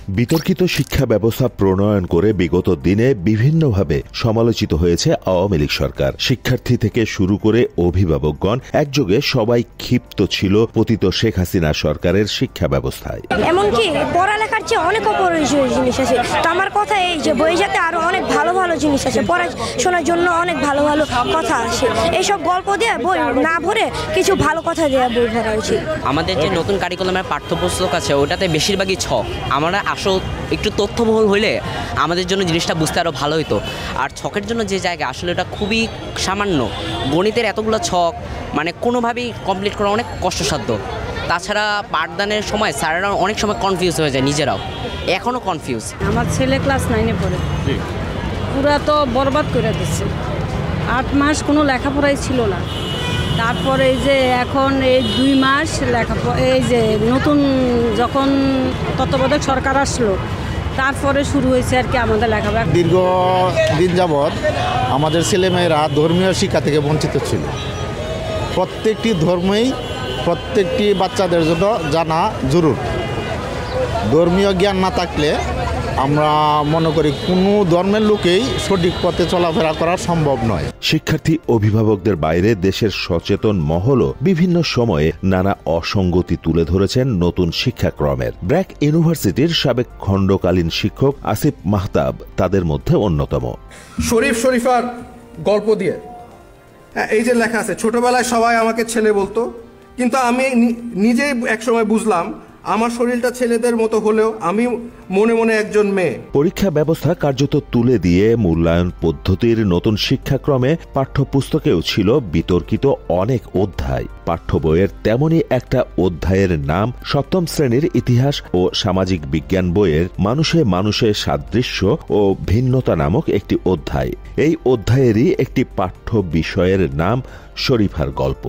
বিতর্কিত শিক্ষা ব্যবস্থা প্রণয়ন করে বিগত দিনে বিভিন্নভাবে সমালোচিত হয়েছে আওয়ামী লীগ সরকার। শিক্ষার্থী থেকে শুরু করে অভিভাবকগণ একযোগে সবাই ক্ষিপ্ত ছিল পতিত শেখ হাসিনা সরকারের শিক্ষা ব্যবস্থায়। এমনকি পড়ালেখার চেয়ে অনেক অপরিহার্য জিনিস আছে। তো আমার কথা এই যে বই যাতে আরো অনেক ভালো ভালো জিনিস আছে, পড়াশোনার জন্য অনেক ভালো ভালো কথা আছে। এইসব গল্প দিয়ে বই না ভরে কিছু ভালো কথা দিয়ে বই ভরা উচিত। আমাদের যে নতুন কারিকুলামের পাঠ্যপুস্তক আছে ওটাতে বেশিরভাগই ছক। আমরা আসল একটু তথ্যবহুল হইলে আমাদের জন্য জিনিসটা বুঝতে আরও ভালো হতো। আর ছকের জন্য যে জায়গা আসলে এটা খুবই সামান্য। গণিতের এতগুলো ছক মানে কোনোভাবেই কমপ্লিট করা অনেক কষ্টসাধ্য। তাছাড়া পাঠদানের সময় স্যারেরা অনেক সময় কনফিউজ হয়ে যায়, নিজেরাও এখনও কনফিউজ। আমার ছেলে ক্লাস 9-এ পড়ে, পুরা তো বরবাদ করে দিচ্ছে। 8 মাস কোনো লেখাপড়াই ছিল না। তারপরে এই যে এখন এই 2 মাস লেখাপড়া, এই যে নতুন যখন তত্ত্বাবধায়ক সরকার আসলো তারপরে শুরু হয়েছে আর কি আমাদের লেখাপড়া। দীর্ঘ দিন যাবৎ আমাদের ছেলেমেয়েরা ধর্মীয় শিক্ষা থেকে বঞ্চিত ছিল। প্রত্যেকটি ধর্মই প্রত্যেকটি বাচ্চাদের জন্য জানা জরুরি। ধর্মীয় জ্ঞান না থাকলে আমরা মনে করি কোনো ধর্মের লোকেই সঠিক পথে চলাফেরা করা সম্ভব নয়। শিক্ষার্থী অভিভাবকদের বাইরে দেশের সচেতন মহলও বিভিন্ন সময়ে নানা অসঙ্গতি তুলে ধরেছেন নতুন শিক্ষাক্রমের। ব্র্যাক ইউনিভার্সিটির সাবেক খণ্ডকালীন শিক্ষক আসিফ মাহতাব তাদের মধ্যে অন্যতম। শরীফার গল্প দিয়ে এই যে লেখা আছে, ছোটবেলায় সবাই আমাকে ছেলে বলতো, কিন্তু আমি নিজেই একসময় বুঝলাম আমার শরীরটা ছেলেদের মতো হলেও আমি মনে মনে একজন মেয়ে। পরীক্ষা ব্যবস্থা কার্যত তুলে দিয়ে মূল্যায়ন পদ্ধতির নতুন শিক্ষাক্রমে পাঠ্যপুস্তকেও ছিল বিতর্কিত অনেক অধ্যায়। পাঠ্য বইয়ের তেমনই একটা অধ্যায়ের নাম 7ম শ্রেণীর ইতিহাস ও সামাজিক বিজ্ঞান বইয়ের মানুষে মানুষে সাদৃশ্য ও ভিন্নতা নামক একটি অধ্যায়। এই অধ্যায়েরই একটি পাঠ্য বিষয়ের নাম শরীফার গল্প।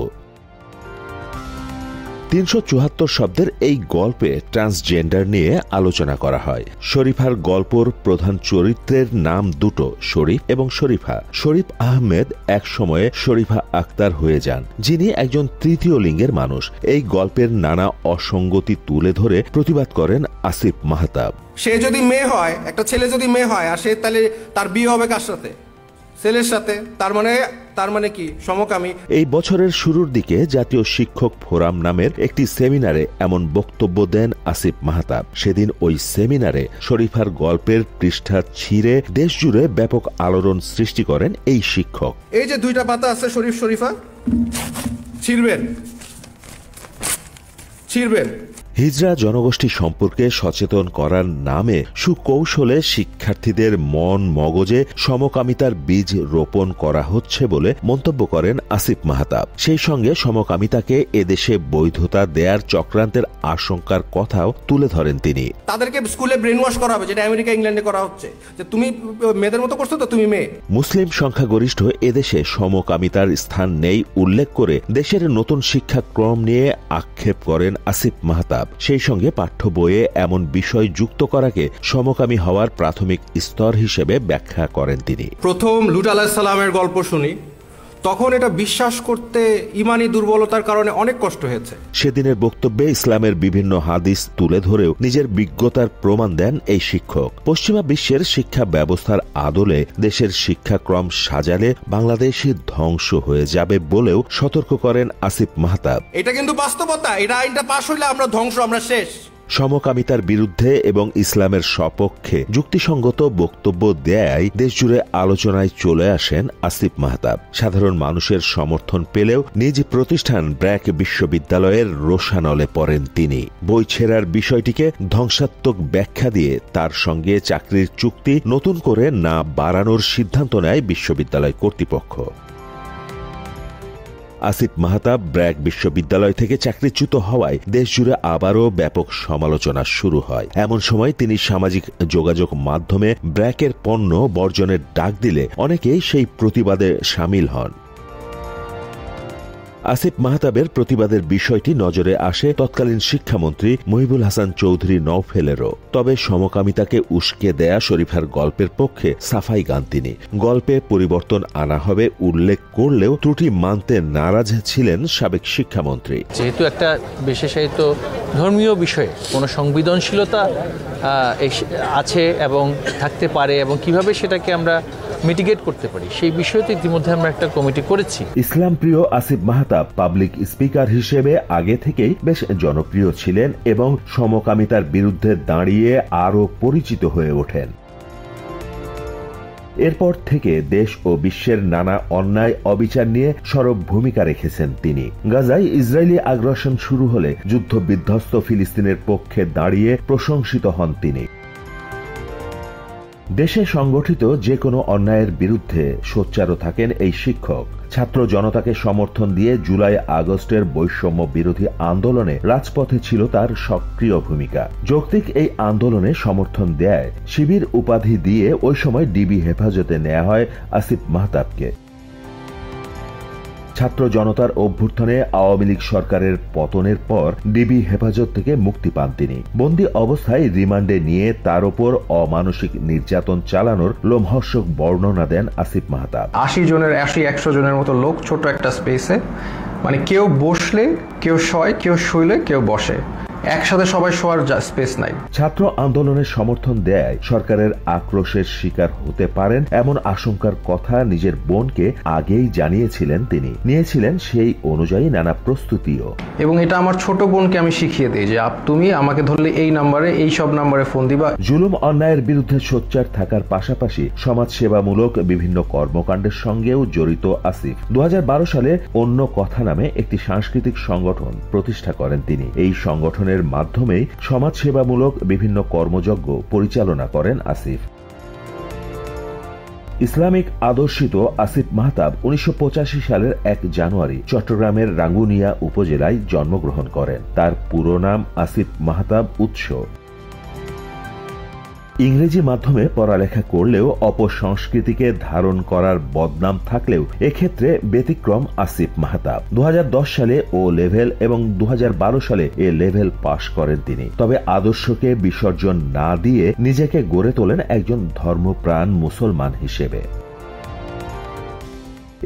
374 শব্দের এই গল্পে ট্রান্সজেন্ডার নিয়ে আলোচনা করা হয়। শরীফার গল্পর প্রধান চরিত্রের নাম দুটো, শরীফ এবং শরীফা। শরীফ আহমেদ এক সময়ে শরীফা আক্তার হয়ে যান, যিনি একজন তৃতীয় লিঙ্গের মানুষ। এই গল্পের নানা অসঙ্গতি তুলে ধরে প্রতিবাদ করেন আসিফ মাহতাব। সে যদি মেয়ে হয়, একটা ছেলে যদি মেয়ে হয় আর সে তাহলে তার বিয়ে হবে কার সাথে? ছেলের সাথে। তার মানে কি সমকামী? এই বছরের শুরুর দিকে জাতীয় শিক্ষক ফোরাম নামের একটি সেমিনারে এমন বক্তব্য দেন আসিফ মাহতাব। সেদিন ওই সেমিনারে শরীফার গল্পের পৃষ্ঠা ছিঁড়ে দেশজুড়ে ব্যাপক আলোড়ন সৃষ্টি করেন এই শিক্ষক। এই যে 2টা পাতা আছে শরীফা, ছিঁড়বেন। হিজড়া জনগোষ্ঠী সম্পর্কে সচেতন করার নামে সুকৌশলে শিক্ষার্থীদের মন মগজে সমকামিতার বীজ রোপণ করা হচ্ছে বলে মন্তব্য করেন আসিফ মাহতাব। সেই সঙ্গে সমকামিতাকে এদেশে বৈধতা দেয়ার চক্রান্তের আশঙ্কার কথাও তুলে ধরেন তিনি। তাদেরকে স্কুলে ব্রেন ওয়াশ করা হবে, যেটা আমেরিকা ইংল্যান্ডে করা হচ্ছে, যে তুমি মেয়েদের মতো করছো তো তুমি মেয়ে। মুসলিম সংখ্যাগরিষ্ঠ এদেশে সমকামিতার স্থান নেই উল্লেখ করে দেশের নতুন শিক্ষাক্রম নিয়ে আক্ষেপ করেন আসিফ মাহতাব। সেই সঙ্গে পাঠ্য বইয়ে এমন বিষয় যুক্ত করাকে সমকামী হওয়ার প্রাথমিক স্তর হিসেবে ব্যাখ্যা করেন তিনি। প্রথম লূত আলাইহিস সালামের গল্প শুনি, তখন এটা বিশ্বাস করতে ইমানি দুর্বলতার কারণে অনেক কষ্ট হয়েছে। সেদিনের বক্তব্যে ইসলামের বিভিন্ন হাদিস তুলে ধরেও নিজের বিজ্ঞতার প্রমাণ দেন এই শিক্ষক। পশ্চিমা বিশ্বের শিক্ষা ব্যবস্থার আদলে দেশের শিক্ষাক্রম সাজালে বাংলাদেশে ধ্বংস হয়ে যাবে বলেও সতর্ক করেন আসিফ মাহতাব। এটা কিন্তু বাস্তবতা, এটা আইনটা পাশ হইলে আমরা ধ্বংস, আমরা শেষ। সমকামিতার বিরুদ্ধে এবং ইসলামের সপক্ষে যুক্তিসঙ্গত বক্তব্য দেয় দেশজুড়ে আলোচনায় চলে আসেন আসিফ মাহতাব। সাধারণ মানুষের সমর্থন পেলেও নিজ প্রতিষ্ঠান ব্র্যাক বিশ্ববিদ্যালয়ের রোষানলে পড়েন তিনি। বই ছেঁড়ার বিষয়টিকে ধ্বংসাত্মক ব্যাখ্যা দিয়ে তার সঙ্গে চাকরির চুক্তি নতুন করে না বাড়ানোর সিদ্ধান্ত নেয় বিশ্ববিদ্যালয় কর্তৃপক্ষ। আসিফ মাহতাব ব্র্যাক বিশ্ববিদ্যালয় থেকে চাকরিচ্যুত হওয়ায় দেশজুড়ে আবারও ব্যাপক সমালোচনা শুরু হয়। এমন সময় তিনি সামাজিক যোগাযোগ মাধ্যমে ব্র্যাকের পণ্য বর্জনের ডাক দিলে অনেকেই সেই প্রতিবাদে সামিল হন। আসিফ মাহতাবের প্রতিবাদের বিষয়টি নজরে আসে তৎকালীন শিক্ষামন্ত্রী মহিবুল হাসান চৌধুরী নওফেলেরও। তবে সমকামিতাকে উস্কে দেয়া শরীফার গল্পের পক্ষে সাফাই গান তিনি। গল্পে পরিবর্তন আনা হবে উল্লেখ করলেও ত্রুটি মানতে নারাজ ছিলেন সাবেক শিক্ষামন্ত্রী। যেহেতু একটা বিশেষায়িত ধর্মীয় বিষয়ে কোনো সংবেদনশীলতা আছে এবং থাকতে পারে এবং কিভাবে সেটাকে আমরা মিটিগেট করতে পারি সেই বিষয়তে ইতিমধ্যে আমরা একটা কমিটি করেছি। ইসলাম প্রিয় আসিফ মাহতাব পাবলিক স্পিকার হিসেবে আগে থেকেই বেশ জনপ্রিয় ছিলেন এবং সমকামিতার বিরুদ্ধে দাঁড়িয়ে আরও পরিচিত হয়ে ওঠেন। এরপর থেকে দেশ ও বিশ্বের নানা অন্যায় অবিচার নিয়ে সরব ভূমিকা রেখেছেন তিনি। গাজায় ইসরায়েলি আগ্রাসন শুরু হলে যুদ্ধ বিধ্বস্ত ফিলিস্তিনের পক্ষে দাঁড়িয়ে প্রশংসিত হন তিনি। দেশে সংগঠিত যে কোনো অন্যায়ের বিরুদ্ধে সোচ্চারও থাকেন এই শিক্ষক। ছাত্র জনতাকে সমর্থন দিয়ে জুলাই আগস্টের বৈষম্য বিরোধী আন্দোলনে রাজপথে ছিল তার সক্রিয় ভূমিকা। যৌক্তিক এই আন্দোলনে সমর্থন দেয় শিবির উপাধি দিয়ে ওই সময় ডিবি হেফাজতে নেওয়া হয় আসিফ মাহতাবকে। ছাত্র জনতার অভ্যুত্থানে আওয়ামী লীগ সরকারের পতনের পর ডিবি হেফাজত থেকে মুক্তি পান তিনি। বন্দী অবস্থায় রিমান্ডে নিয়ে তার উপর অমানসিক নির্যাতন চালানোর লোমহর্ষক বর্ণনা দেন আসিফ মাহতাব। 80-100 জনের মতো লোক ছোট একটা স্পেসে, মানে কেউ বসলে কেউ শয়, কেউ শুইলে কেউ বসে, একসাথে সবাই শোয়ার স্পেস নাই। ছাত্র আন্দোলনের সমর্থন দেয় সরকারের আক্রোশের শিকার হতে পারেন এমন আশঙ্কার কথা নিজের বোনকে আগেই জানিয়েছিলেন তিনি। নিয়েছিলেন সেই অনুযায়ী নানা প্রস্তুতিও। এবং এটা আমার ছোট বোনকে আমি শিখিয়ে দিই যে তুমি আমাকে ধরলে এই নাম্বারে, এই সব নাম্বারে ফোন দিবা। জুলুম অন্যায়ের বিরুদ্ধে সোচ্চার থাকার পাশাপাশি সমাজ সেবামূলক বিভিন্ন কর্মকাণ্ডের সঙ্গেও জড়িত আসিফ। 2012 সালে অন্য কথা নামে একটি সাংস্কৃতিক সংগঠন প্রতিষ্ঠা করেন তিনি। এই সংগঠনের মাধ্যমেই সমাজসেবামূলক বিভিন্ন কর্মযজ্ঞ পরিচালনা করেন আসিফ। ইসলামিক আদর্শিত আসিফ মাহতাব 1985 সালের 1 জানুয়ারি চট্টগ্রামের রাঙ্গুনিয়া উপজেলায় জন্মগ্রহণ করেন। তার পুরো নাম আসিফ মাহতাব উৎস। ইংরেজি মাধ্যমে পড়ালেখা করলেও অপসংস্কৃতিকে ধারণ করার বদনাম থাকলেও এক্ষেত্রে ব্যতিক্রম আসিফ মাহতাব। 2010 সালে ও লেভেল এবং 2012 সালে এ লেভেল পাশ করেন তিনি। তবে আদর্শকে বিসর্জন না দিয়ে নিজেকে গড়ে তোলেন একজন ধর্মপ্রাণ মুসলমান হিসেবে।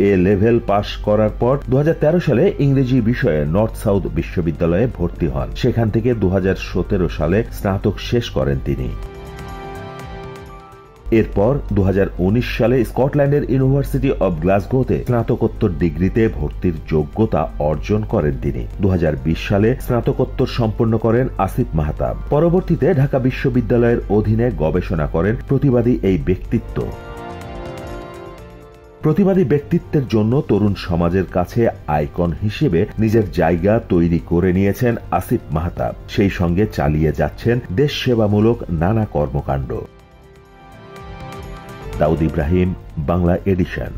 এ লেভেল পাশ করার পর 2013 সালে ইংরেজি বিষয়ে নর্থ সাউথ বিশ্ববিদ্যালয়ে ভর্তি হন। সেখান থেকে 2017 সালে স্নাতক শেষ করেন তিনি। এরপর 2019 সালে স্কটল্যান্ডের ইউনিভার্সিটি অব গ্লাসগোতে স্নাতকোত্তর ডিগ্রিতে ভর্তির যোগ্যতা অর্জন করেন তিনি। 2020 সালে স্নাতকোত্তর সম্পন্ন করেন আসিফ মাহতাব। পরবর্তীতে ঢাকা বিশ্ববিদ্যালয়ের অধীনে গবেষণা করেন প্রতিবাদী এই ব্যক্তিত্ব। প্রতিবাদী ব্যক্তিত্বের জন্য তরুণ সমাজের কাছে আইকন হিসেবে নিজের জায়গা তৈরি করে নিয়েছেন আসিফ মাহতাব। সেই সঙ্গে চালিয়ে যাচ্ছেন দেশ সেবামূলক নানা কর্মকাণ্ড। দাউদ ইব্রাহিম, বাংলা এডিশন।